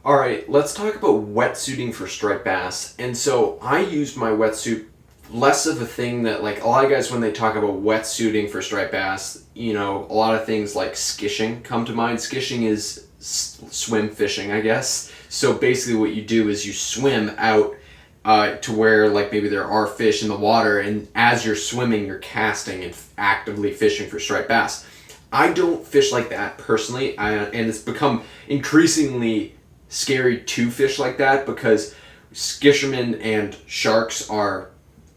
All right, let's talk about wetsuiting for striped bass. And so I use my wetsuit less of a thing that, like, a lot of guys when they talk about wetsuiting for striped bass, a lot of things like skishing come to mind. Skishing is swim fishing, I guess. So basically what you do is you swim out to where, like, maybe there are fish in the water, and as you're swimming you're casting and actively fishing for striped bass. I don't fish like that personally, and it's become increasingly scary to fish like that because skishermen and sharks are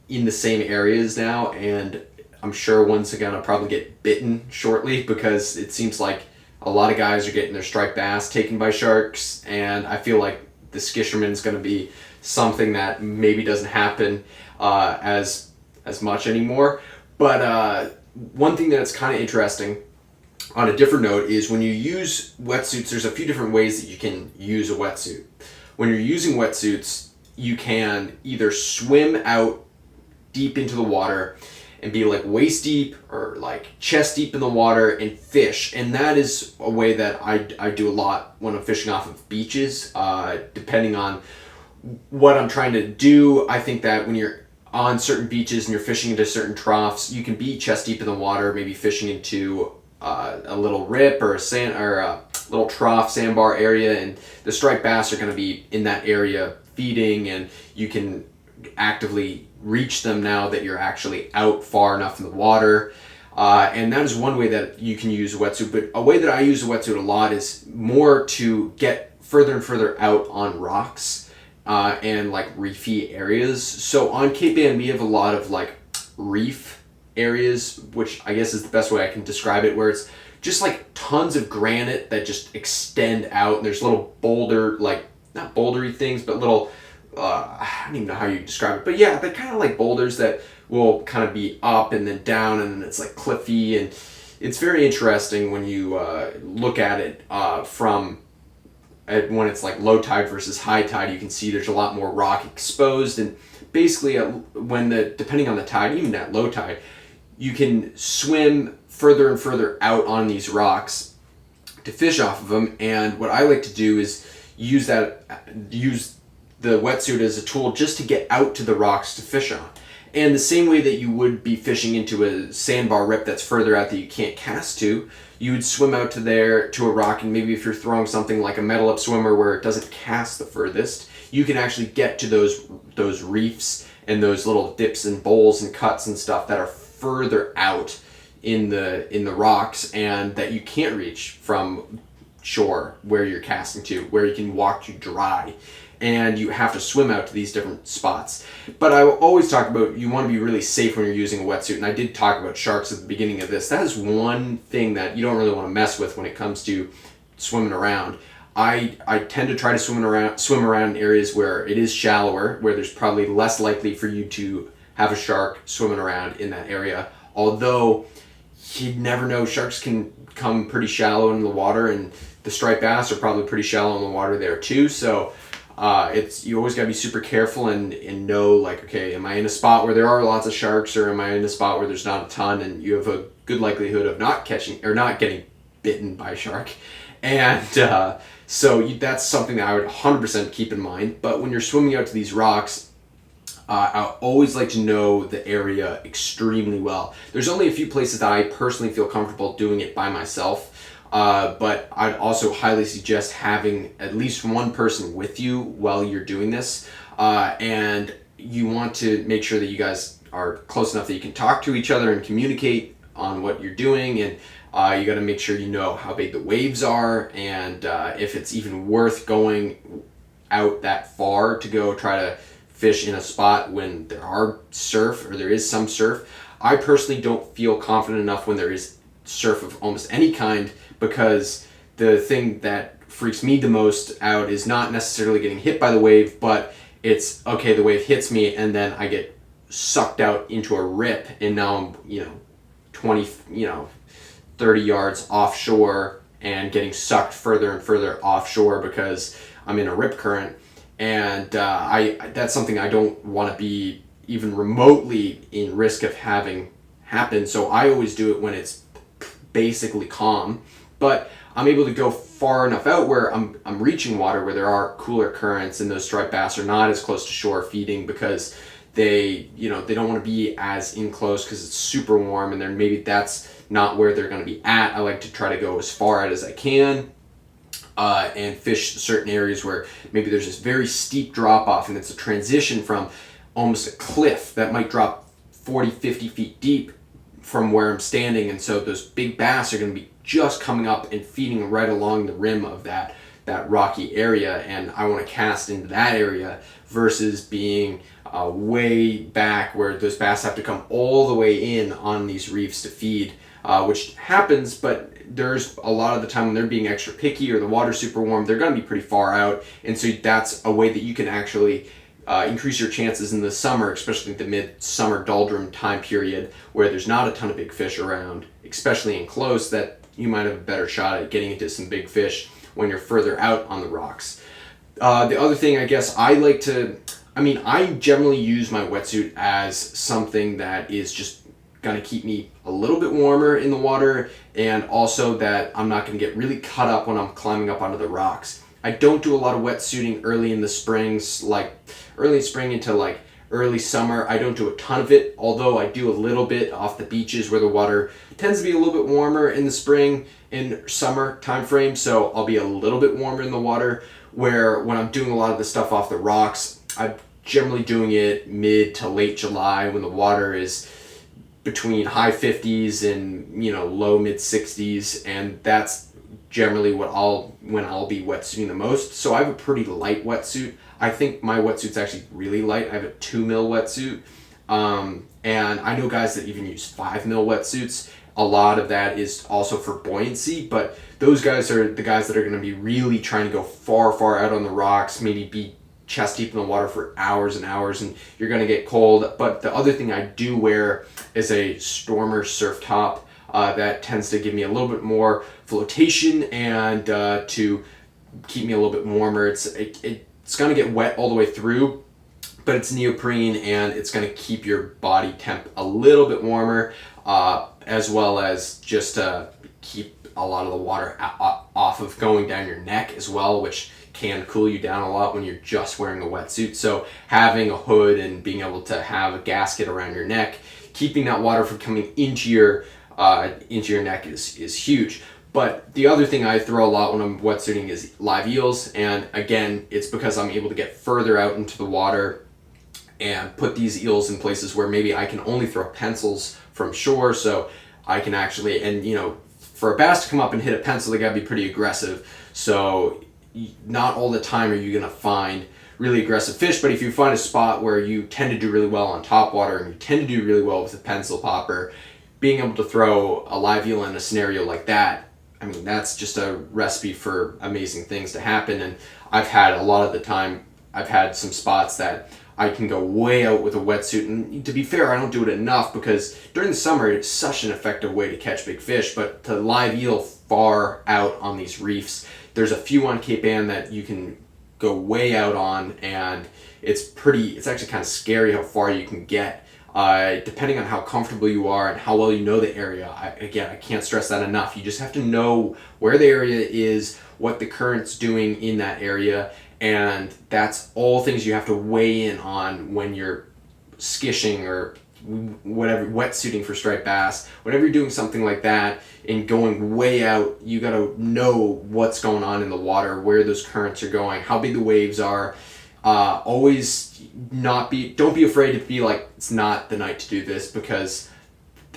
in the same areas now, and I'm sure once again I'll probably get bitten shortly because it seems like a lot of guys are getting their striped bass taken by sharks, and I feel like the skisherman is going to be something that maybe doesn't happen as much anymore. But one thing that's kind of interesting on a different note is when you use wetsuits, there's a few different ways that you can use a wetsuit. When you're using wetsuits, you can either swim out deep into the water and be like waist deep or like chest deep in the water and fish. And that is a way that I do a lot when I'm fishing off of beaches. Depending on what I'm trying to do, I think that when you're on certain beaches and you're fishing into certain troughs, you can be chest deep in the water, maybe fishing into a little rip or a little trough sandbar area, and the striped bass are going to be in that area feeding, and you can actively reach them now that you're actually out far enough in the water. And that is one way that you can use a wetsuit. But a way that I use a wetsuit a lot is more to get further and further out on rocks and like reefy areas. So on Cape Ann we have a lot of like reef areas, which I guess is the best way I can describe it, where it's just like tons of granite that just extend out, and there's little boulder, like not bouldery things, but little I don't even know how you describe it, but yeah, they're kind of like boulders that will kind of be up and then down, and then it's like cliffy, and it's very interesting when you look at it when it's like low tide versus high tide. You can see there's a lot more rock exposed, and basically depending on the tide, even at low tide, you can swim further and further out on these rocks to fish off of them. And what I like to do is use the wetsuit as a tool just to get out to the rocks to fish on. And the same way that you would be fishing into a sandbar rip that's further out that you can't cast to, you would swim out to a rock, and maybe if you're throwing something like a metal up swimmer where it doesn't cast the furthest, you can actually get to those reefs and those little dips and bowls and cuts and stuff that are further out in the rocks and that you can't reach from shore where you're casting to, where you can walk to dry, and you have to swim out to these different spots. But I will always talk about, you want to be really safe when you're using a wetsuit, and I did talk about sharks at the beginning of this. That is one thing that you don't really want to mess with when it comes to swimming around. I tend to try to swim around in areas where it is shallower, where there's probably less likely for you to have a shark swimming around in that area. Although you never know, sharks can come pretty shallow in the water, and the striped bass are probably pretty shallow in the water there too. So you always gotta be super careful and know, like, okay, am I in a spot where there are lots of sharks, or am I in a spot where there's not a ton, and you have a good likelihood of not getting bitten by a shark. And so that's something that I would 100% keep in mind. But when you're swimming out to these rocks, I always like to know the area extremely well. There's only a few places that I personally feel comfortable doing it by myself, but I'd also highly suggest having at least one person with you while you're doing this, and you want to make sure that you guys are close enough that you can talk to each other and communicate on what you're doing, and you got to make sure you know how big the waves are, and if it's even worth going out that far to go try to fish in a spot when there is some surf. I personally don't feel confident enough when there is surf of almost any kind, because the thing that freaks me the most out is not necessarily getting hit by the wave, but it's, okay, the wave hits me and then I get sucked out into a rip, and now I'm 20 30 yards offshore and getting sucked further and further offshore because I'm in a rip current. And that's something I don't want to be even remotely in risk of having happen. So I always do it when it's basically calm, but I'm able to go far enough out where I'm reaching water where there are cooler currents, and those striped bass are not as close to shore feeding because they don't want to be as in close because it's super warm, and then maybe that's not where they're going to be at. I like to try to go as far out as I can. And fish certain areas where maybe there's this very steep drop off, and it's a transition from almost a cliff that might drop 40, 50 feet deep from where I'm standing. And so those big bass are going to be just coming up and feeding right along the rim of that rocky area. And I want to cast into that area versus being way back where those bass have to come all the way in on these reefs to feed, which happens, but there's a lot of the time when they're being extra picky or the water's super warm, they're going to be pretty far out. And so that's a way that you can actually increase your chances in the summer, especially the mid-summer doldrum time period where there's not a ton of big fish around, especially in close, that you might have a better shot at getting into some big fish when you're further out on the rocks. The other thing, I guess, I generally use my wetsuit as something that is just going to keep me a little bit warmer in the water, and also that I'm not going to get really cut up when I'm climbing up onto the rocks. I don't do a lot of wetsuiting early in the springs, like early spring into like early summer. I don't do a ton of it, although I do a little bit off the beaches where the water tends to be a little bit warmer in the spring and summer time frame, so I'll be a little bit warmer in the water. Where when I'm doing a lot of the stuff off the rocks, I'm generally doing it mid to late July when the water is between high 50s and low mid 60s, and that's generally when I'll be wetsuiting the most. So I have a pretty light wetsuit. I think my wetsuit's actually really light. I have a 2 mil wetsuit, and I know guys that even use 5 mil wetsuits. A lot of that is also for buoyancy, but those guys are the guys that are going to be really trying to go far out on the rocks, maybe be chest deep in the water for hours and hours, and you're going to get cold. But the other thing I do wear is a Stormer surf top that tends to give me a little bit more flotation and to keep me a little bit warmer. It's going to get wet all the way through, but it's neoprene and it's going to keep your body temp a little bit warmer, as well as just keep a lot of the water off of going down your neck as well, which can cool you down a lot when you're just wearing a wetsuit. So having a hood and being able to have a gasket around your neck, keeping that water from coming into your neck is huge. But the other thing I throw a lot when I'm wetsuiting is live eels, and again, it's because I'm able to get further out into the water and put these eels in places where maybe I can only throw pencils from shore, so I can actually, for a bass to come up and hit a pencil, they gotta be pretty aggressive. So not all the time are you going to find really aggressive fish, but if you find a spot where you tend to do really well on top water and you tend to do really well with a pencil popper, being able to throw a live eel in a scenario like that, that's just a recipe for amazing things to happen. And I've had a lot of the time, I've had some spots that I can go way out with a wetsuit, and to be fair, I don't do it enough because during the summer it's such an effective way to catch big fish, but to live eel far out on these reefs, there's a few on Cape Ann that you can go way out on, and it's actually kind of scary how far you can get, depending on how comfortable you are and how well you know the area. I can't stress that enough. You just have to know where the area is, what the current's doing in that area, and that's all things you have to weigh in on when you're skishing or whatever, wetsuiting for striped bass. Whenever you're doing something like that and going way out, you got to know what's going on in the water, where those currents are going, how big the waves are. Don't be afraid to be like, it's not the night to do this, because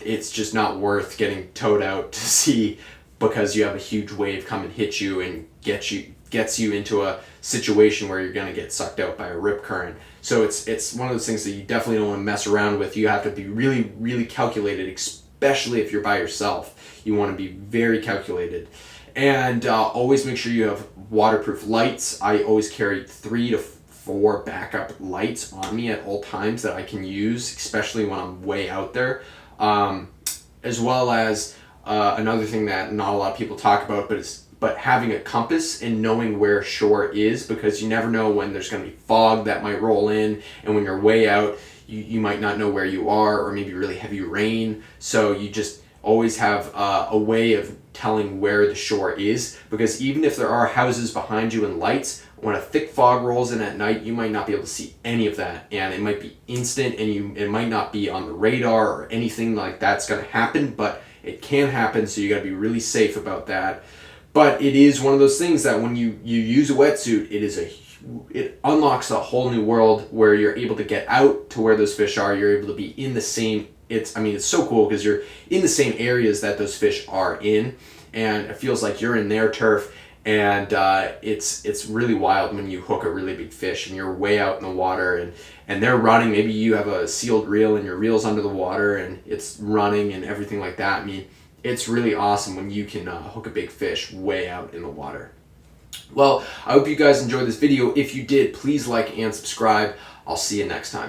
it's just not worth getting towed out to sea because you have a huge wave come and hit you and gets you into a situation where you're going to get sucked out by a rip current. So it's one of those things that you definitely don't want to mess around with. You have to be really, really calculated, especially if you're by yourself. You want to be very calculated. And always make sure you have waterproof lights. I always carry 3 to 4 backup lights on me at all times that I can use, especially when I'm way out there. As well as another thing that not a lot of people talk about, but having a compass and knowing where shore is, because you never know when there's going to be fog that might roll in, and when you're way out, you might not know where you are, or maybe really heavy rain. So you just, always have a way of telling where the shore is, because even if there are houses behind you and lights, when a thick fog rolls in at night, you might not be able to see any of that, and it might be instant, and it might not be on the radar or anything like that's going to happen, but it can happen, so you got to be really safe about that. But it is one of those things that when you use a wetsuit, it unlocks a whole new world where you're able to get out to where those fish are. You're able to be in the same. It's so cool because you're in the same areas that those fish are in, and it feels like you're in their turf. And it's really wild when you hook a really big fish and you're way out in the water, and they're running. Maybe you have a sealed reel and your reel's under the water and it's running and everything like that. I mean, it's really awesome when you can hook a big fish way out in the water. Well, I hope you guys enjoyed this video. If you did, please like and subscribe. I'll see you next time.